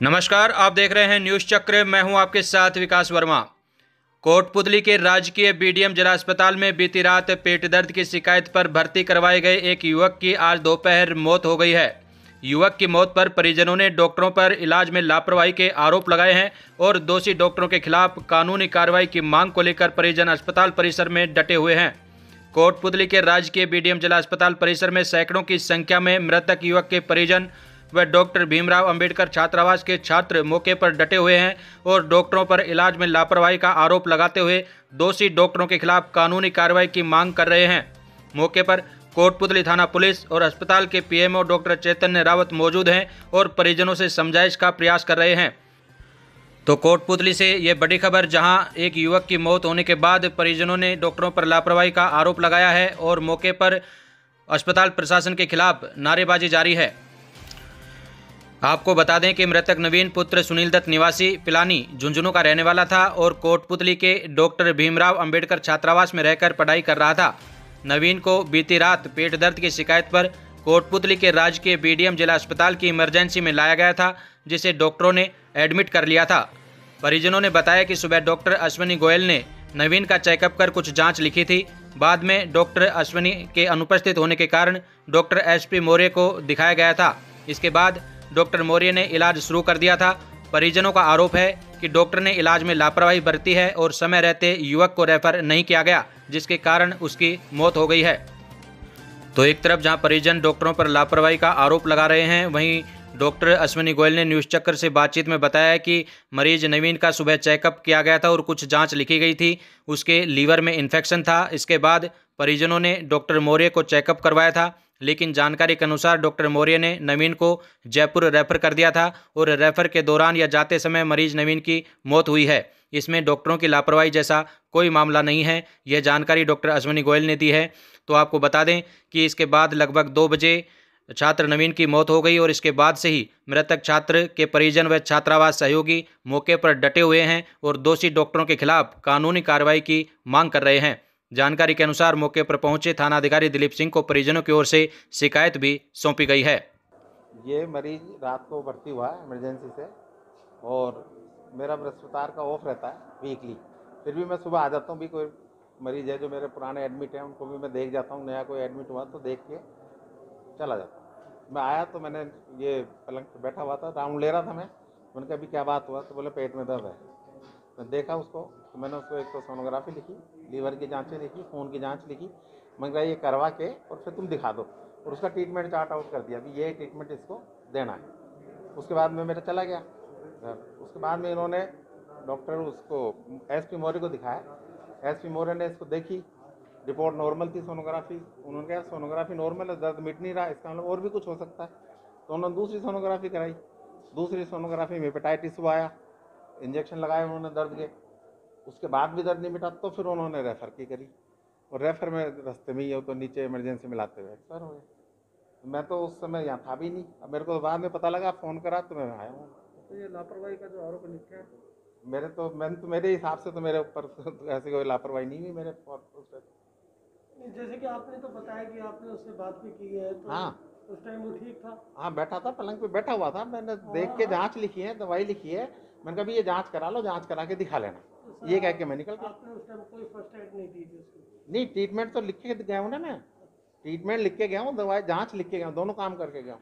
नमस्कार, आप देख रहे हैं न्यूज़ चक्र। मैं हूं आपके साथ विकास वर्मा। कोटपुतली के राजकीय बीडीएम जिला अस्पताल में बीती रात पेट दर्द की शिकायत पर भर्ती करवाए गए एक युवक की आज दोपहर मौत हो गई है। युवक की मौत पर परिजनों ने डॉक्टरों पर इलाज में लापरवाही के आरोप लगाए हैं और दोषी डॉक्टरों के खिलाफ कानूनी कार्रवाई की मांग को लेकर परिजन अस्पताल परिसर में डटे हुए हैं। कोटपुतली के राजकीय बीडीएम जिला अस्पताल परिसर में सैकड़ों की संख्या में मृतक युवक के परिजन व डॉक्टर भीमराव अंबेडकर छात्रावास के छात्र मौके पर डटे हुए हैं और डॉक्टरों पर इलाज में लापरवाही का आरोप लगाते हुए दोषी डॉक्टरों के खिलाफ कानूनी कार्रवाई की मांग कर रहे हैं। मौके पर कोटपुतली थाना पुलिस और अस्पताल के पीएमओ डॉक्टर चैतन्य रावत मौजूद हैं और परिजनों से समझाइश का प्रयास कर रहे हैं। तो कोटपुतली से ये बड़ी खबर, जहां एक युवक की मौत होने के बाद परिजनों ने डॉक्टरों पर लापरवाही का आरोप लगाया है और मौके पर अस्पताल प्रशासन के खिलाफ नारेबाजी जारी है। आपको बता दें कि मृतक नवीन पुत्र सुनील दत्त निवासी पिलानी झुंझुनू का रहने वाला था और कोटपुतली के डॉक्टर भीमराव अंबेडकर छात्रावास में रहकर पढ़ाई कर रहा था। नवीन को बीती रात पेट दर्द की शिकायत पर कोटपुतली के राजकीय बीडीएम जिला अस्पताल की इमरजेंसी में लाया गया था, जिसे डॉक्टरों ने एडमिट कर लिया था। परिजनों ने बताया कि सुबह डॉक्टर अश्विनी गोयल ने नवीन का चेकअप कर कुछ जाँच लिखी थी। बाद में डॉक्टर अश्विनी के अनुपस्थित होने के कारण डॉक्टर SP मौर्य को दिखाया गया था। इसके बाद डॉक्टर मौर्य ने इलाज शुरू कर दिया था। परिजनों का आरोप है कि डॉक्टर ने इलाज में लापरवाही बरती है और समय रहते युवक को रेफर नहीं किया गया, जिसके कारण उसकी मौत हो गई है। तो एक तरफ जहां परिजन डॉक्टरों पर लापरवाही का आरोप लगा रहे हैं, वहीं डॉक्टर अश्विनी गोयल ने न्यूज़ चक्कर से बातचीत में बताया कि मरीज नवीन का सुबह चेकअप किया गया था और कुछ जांच लिखी गई थी। उसके लीवर में इन्फेक्शन था। इसके बाद परिजनों ने डॉक्टर मौर्य को चेकअप करवाया था, लेकिन जानकारी के अनुसार डॉक्टर मौर्य ने नवीन को जयपुर रेफर कर दिया था और रेफर के दौरान या जाते समय मरीज नवीन की मौत हुई है। इसमें डॉक्टरों की लापरवाही जैसा कोई मामला नहीं है। यह जानकारी डॉक्टर अश्विनी गोयल ने दी है। तो आपको बता दें कि इसके बाद लगभग 2 बजे छात्र नवीन की मौत हो गई और इसके बाद से ही मृतक छात्र के परिजन व छात्रावास सहयोगी मौके पर डटे हुए हैं और दोषी डॉक्टरों के खिलाफ कानूनी कार्रवाई की मांग कर रहे हैं। जानकारी के अनुसार मौके पर पहुंचे थानाधिकारी दिलीप सिंह को परिजनों की ओर से शिकायत भी सौंपी गई है। ये मरीज रात को भर्ती हुआ है इमरजेंसी से और मेरा बृहस्पतिवार का ऑफ रहता है वीकली। फिर भी मैं सुबह आ जाता हूँ। भी कोई मरीज है जो मेरे पुराने एडमिट हैं, उनको भी मैं देख जाता हूँ। नया कोई एडमिट हुआ तो देख के चला जाता हूँ। मैं आया तो मैंने ये पलंग पर बैठा हुआ था, राउंड ले रहा था। मैंने कहा अभी क्या बात हुआ, तो बोले पेट में दर्द है। मैं देखा उसको, तो मैंने उसको एक तो सोनोग्राफी लिखी, लीवर की जांचें लिखी, खून की जांच लिखी। मैंने कहा ये करवा के और फिर तुम दिखा दो, और उसका ट्रीटमेंट चार्ट आउट कर दिया कि ये ट्रीटमेंट इसको देना है। उसके बाद में मेरा चला गया घर। उसके बाद में इन्होंने डॉक्टर उसको SP मौर्य को दिखाया। SP मौर्य ने इसको देखी, रिपोर्ट नॉर्मल थी सोनोग्राफी। उन्होंने कहा सोनोग्राफी नॉर्मल है, दर्द मिट नहीं रहा, इसका मतलब और भी कुछ हो सकता है। तो उन्होंने दूसरी सोनोग्राफी कराई। दूसरी सोनोग्राफी में हेपेटाइटिस हुआ आया, इंजेक्शन लगाए उन्होंने दर्द के। उसके बाद भी दर्द नहीं मिटा तो फिर उन्होंने रेफ़र की करी, और रेफ़र में रास्ते में ही हो तो नीचे इमरजेंसी में लाते हुए एक्सपायर हो गए। मैं तो उस समय यहाँ था भी नहीं। अब मेरे को बाद में पता लगा, फ़ोन करा तो मैं आया हूँ। तो ये लापरवाही का जो आरोप है, मेरे हिसाब से तो मेरे ऊपर ऐसी कोई लापरवाही नहीं हुई मेरे उस। जैसे कि आपने तो बताया कि आपने उससे बात भी की है, तो हाँ, उस टाइम वो ठीक था। हाँ बैठा था, पलंग पे बैठा हुआ था। मैंने देख के जांच लिखी है, दवाई लिखी है। मैंने कहा भी ये जांच करा लो, जांच करा के दिखा लेना। तो ये कह के मैं निकल गया। आपने उस टाइम कोई फर्स्ट एड नहीं दी थी उसको? नहीं, ट्रीटमेंट तो लिख के गया हूँ ना मैं। ट्रीटमेंट लिख के गया हूँ, दवाई जांच लिख के गया हूँ, दोनों काम करके गया हूँ।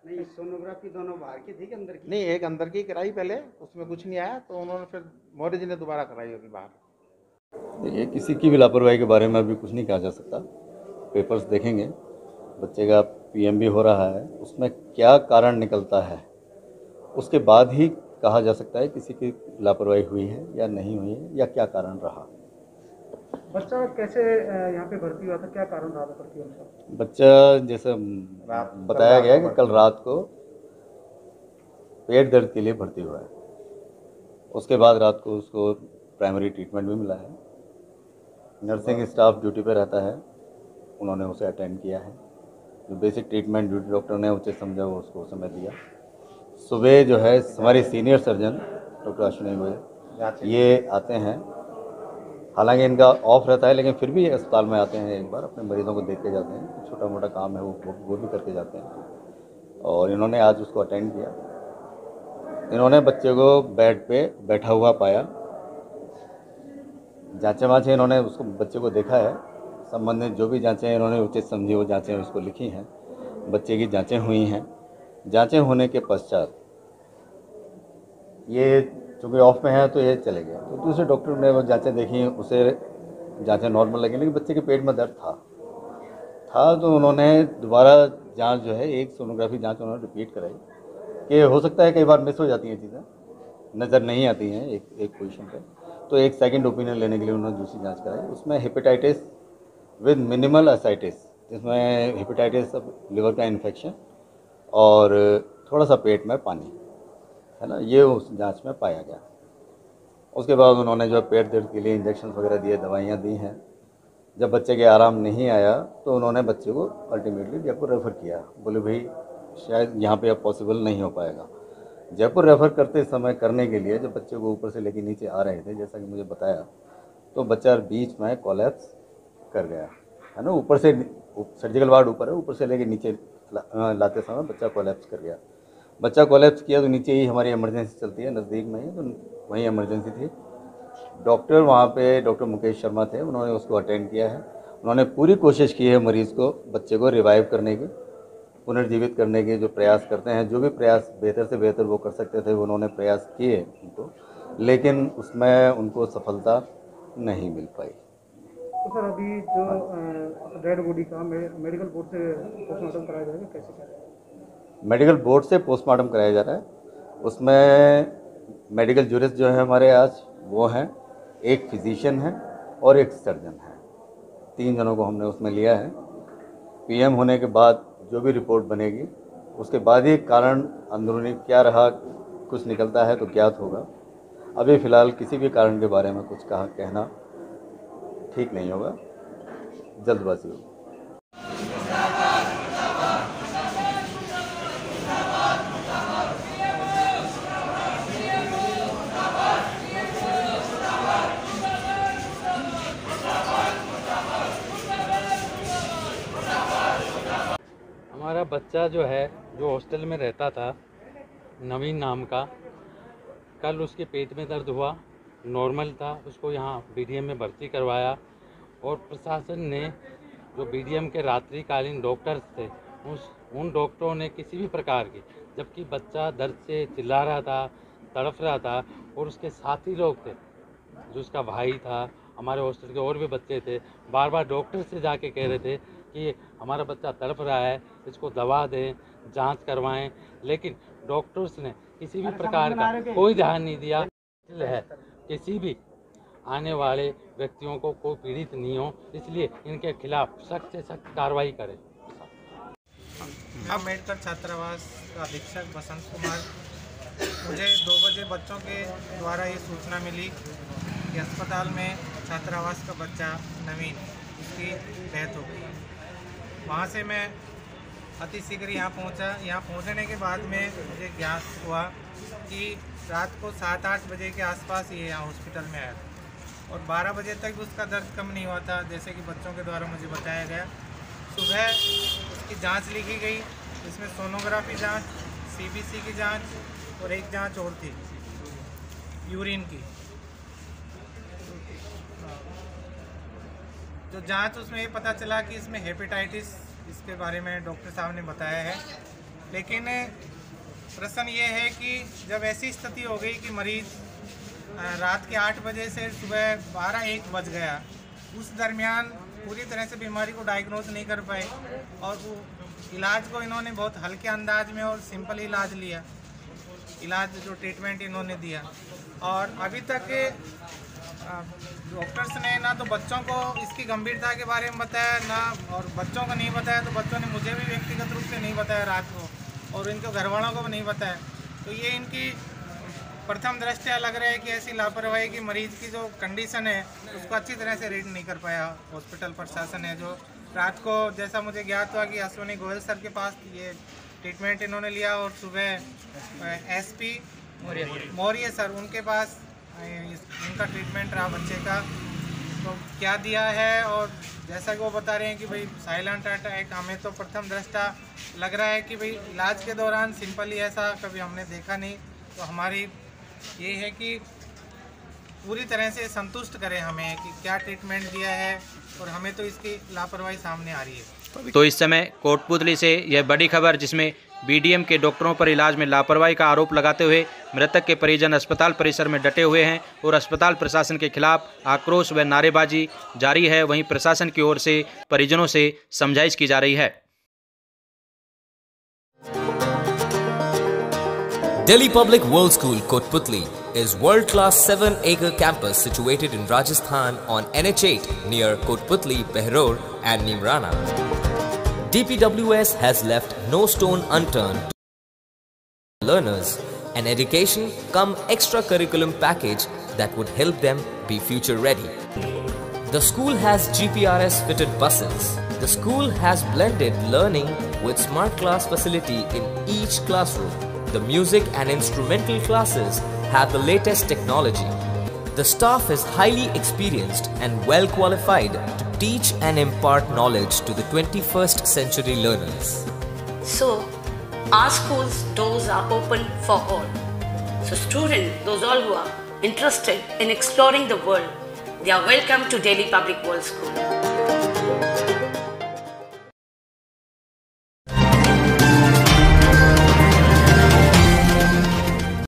नहीं, सोनोग्राफी दोनों बाहर की थी कि अंदर की? नहीं, एक अंदर की कराई पहले, उसमें कुछ नहीं आया तो उन्होंने फिर मौर्य जी ने दोबारा कराई होगी बाहर। ये किसी की भी लापरवाही के बारे में अभी कुछ नहीं कहा जा सकता। पेपर्स देखेंगे, बच्चे का PMB हो रहा है, उसमें क्या कारण निकलता है उसके बाद ही कहा जा सकता है किसी की लापरवाही हुई है या नहीं हुई है या क्या कारण रहा। बच्चा कैसे यहाँ पे भर्ती हुआ था, क्या कारण रहा था भर्ती होने का? बच्चा जैसे बताया गया कि कल रात को पेट दर्द के लिए भर्ती हुआ है। उसके बाद रात को उसको प्राइमरी ट्रीटमेंट भी मिला है। नर्सिंग स्टाफ ड्यूटी पे रहता है, उन्होंने उसे अटेंड किया है। जो बेसिक ट्रीटमेंट ड्यूटी डॉक्टर ने उचित समझा वो उसको समय दिया। सुबह जो है हमारे senior surgeon doctor Ashwini Goyal ये आते हैं। हालांकि इनका ऑफ रहता है, लेकिन फिर भी अस्पताल में आते हैं, एक बार अपने मरीजों को देख के जाते हैं। छोटा मोटा काम है वो भी करके जाते हैं, और इन्होंने आज उसको अटेंड किया। इन्होंने बच्चे को बेड पे बैठा हुआ पाया। जांचें वाँचें इन्होंने उसको बच्चे को देखा है, संबंधित जो भी जांचें इन्होंने उचित समझी वो जांचें उसको लिखी हैं। बच्चे की जांचें हुई हैं। जांचें होने के पश्चात ये चूँकि ऑफ में है तो ये चले गए, तो दूसरे डॉक्टर ने वो जांचें देखी, उसे जांचें नॉर्मल लगी, लेकिन बच्चे के पेट में दर्द था तो उन्होंने दोबारा जांच जो है, एक सोनोग्राफी जांच उन्होंने रिपीट कराई कि हो सकता है कई बार मिस हो जाती हैं चीज़ें, नज़र नहीं आती हैं एक पोजीशन पे, तो एक सेकंड ओपिनियन लेने के लिए उन्होंने दूसरी जांच कराई। उसमें हेपेटाइटिस विद मिनिमल असाइटिस, जिसमें हेपेटाइटिस लिवर का इन्फेक्शन और थोड़ा सा पेट में पानी है ना, ये उस जांच में पाया गया। उसके बाद उन्होंने जो पेट दर्द के लिए इंजेक्शन वगैरह दिए, दवाइयाँ दी हैं। जब बच्चे के आराम नहीं आया तो उन्होंने बच्चे को अल्टीमेटली जयपुर रेफ़र किया। बोले भाई शायद यहाँ पे अब पॉसिबल नहीं हो पाएगा। जयपुर रेफ़र करते समय करने के लिए जब बच्चे को ऊपर से लेके नीचे आ रहे थे, जैसा कि मुझे बताया, तो बच्चा बीच में कोलैप्स कर गया है ना। ऊपर से सर्जिकल वार्ड ऊपर है, ऊपर से लेके नीचे लाते समय बच्चा कोलैप्स कर गया। बच्चा कोलैप्स किया तो नीचे ही हमारी इमरजेंसी चलती है, नज़दीक में ही, तो वहीं इमरजेंसी थी। डॉक्टर वहाँ पे डॉक्टर मुकेश शर्मा थे, उन्होंने उसको अटेंड किया है। उन्होंने पूरी कोशिश की है मरीज़ को, बच्चे को रिवाइव करने की, पुनर्जीवित करने के जो प्रयास करते हैं, जो भी प्रयास बेहतर से बेहतर वो कर सकते थे उन्होंने प्रयास किए उनको, लेकिन उसमें उनको सफलता नहीं मिल पाई। तो सर अभी जो डेड बॉडी का मेडिकल बोर्ड से पोस्टमार्टम कराया जाएगा, कैसे क्या है? मेडिकल बोर्ड से पोस्टमार्टम कराया जा रहा है। उसमें मेडिकल जूरिस्ट जो है हमारे आज वो हैं, एक फिजिशियन है और एक सर्जन है, 3 जनों को हमने उसमें लिया है। पीएम होने के बाद जो भी रिपोर्ट बनेगी उसके बाद ही कारण अंदरूनी क्या रहा, कुछ निकलता है तो ज्ञात होगा। अभी फ़िलहाल किसी भी कारण के बारे में कुछ कहना ठीक नहीं होगा, जल्दबाजी होगी। हमारा बच्चा जो है, जो हॉस्टल में रहता था, नवीन नाम का, कल उसके पेट में दर्द हुआ, नॉर्मल था, उसको यहाँ बीडीएम में भर्ती करवाया और प्रशासन ने, जो बीडीएम के रात्रिकालीन डॉक्टर्स थे, उन डॉक्टरों ने किसी भी प्रकार की, जबकि बच्चा दर्द से चिल्ला रहा था, तड़फ रहा था, और उसके साथी लोग थे, जो उसका भाई था, हमारे हॉस्टल के और भी बच्चे थे, बार बार डॉक्टर से जाके कह रहे थे कि हमारा बच्चा तड़प रहा है, इसको दवा दें, जांच करवाएं, लेकिन डॉक्टर्स ने किसी भी प्रकार का कोई ध्यान नहीं दिया है। किसी भी आने वाले व्यक्तियों को कोई पीड़ित नहीं हो, इसलिए इनके खिलाफ सख्त से सख्त कार्रवाई करें। अम्बेडकर छात्रावास का अधीक्षक बसंत कुमार। मुझे 2 बजे बच्चों के द्वारा ये सूचना मिली कि अस्पताल में छात्रावास का बच्चा नवीन, उसकी डेथ हो गई। वहाँ से मैं अति शीघ्र यहाँ पहुँचा। यहाँ पहुँचने के बाद में मुझे ज्ञात हुआ कि रात को 7-8 बजे के आसपास ये यहाँ हॉस्पिटल में आया और 12 बजे तक भी उसका दर्द कम नहीं हुआ था, जैसे कि बच्चों के द्वारा मुझे बताया गया। सुबह उसकी जांच लिखी गई, इसमें सोनोग्राफी जांच, सीबीसी की जांच और एक जांच और थी यूरिन की। जो जांच उसमें ये पता चला कि इसमें हेपेटाइटिस, इसके बारे में डॉक्टर साहब ने बताया है। लेकिन प्रश्न ये है कि जब ऐसी स्थिति हो गई कि मरीज़ रात के 8 बजे से सुबह 12-1 बज गया, उस दरमियान पूरी तरह से बीमारी को डायग्नोज नहीं कर पाए और वो इलाज को इन्होंने बहुत हल्के अंदाज में और सिंपल इलाज लिया, इलाज जो ट्रीटमेंट इन्होंने दिया। और अभी तक डॉक्टर्स ने ना तो बच्चों को इसकी गंभीरता के बारे में बताया, ना और बच्चों को नहीं बताया, तो बच्चों ने मुझे भी व्यक्तिगत रूप से नहीं बताया रात को, और इनके घर वालों को भी नहीं बताया। तो ये इनकी प्रथम दृष्टया लग रहा है कि ऐसी लापरवाही की मरीज़ की जो कंडीशन है उसको अच्छी तरह से रीड नहीं कर पाया हॉस्पिटल प्रशासन है। जो रात को जैसा मुझे ज्ञात हुआ कि अश्विनी गोयल सर के पास ये ट्रीटमेंट इन्होंने लिया और सुबह एसपी मौर्य सर उनके पास इनका ट्रीटमेंट रहा बच्चे का। तो क्या दिया है, और जैसा कि वो बता रहे हैं कि भाई साइलेंट अटैक, हमें तो प्रथम दृष्टा लग रहा है कि भाई इलाज के दौरान सिंपली ऐसा कभी हमने देखा नहीं। तो हमारी ये है कि पूरी तरह से संतुष्ट करें हमें कि क्या ट्रीटमेंट दिया है, और हमें तो इसकी लापरवाही सामने आ रही है। तो इस समय कोटपुतली से यह बड़ी खबर, जिसमें बीडीएम के डॉक्टरों पर इलाज में लापरवाही का आरोप लगाते हुए मृतक के परिजन अस्पताल परिसर में डटे हुए हैं और अस्पताल प्रशासन के खिलाफ आक्रोश व नारेबाजी जारी है। वहीं प्रशासन की ओर से परिजनों से समझाइश की जा रही है। Delhi Public World School Kotputli is world-class 7-acre campus situated in Rajasthan on NH8 near Kotputli, Behror and Nimrana. DPWS has left no stone unturned to learners an education cum extracurriculum package that would help them be future ready. The school has GPRS fitted buses. The school has blended learning with smart class facility in each classroom. The music and instrumental classes have the latest technology. The staff is highly experienced and well qualified to teach and impart knowledge to the 21st century learners. So, our school's doors are open for all. So students, those all who are interested in exploring the world, they are welcome to Delhi Public World School.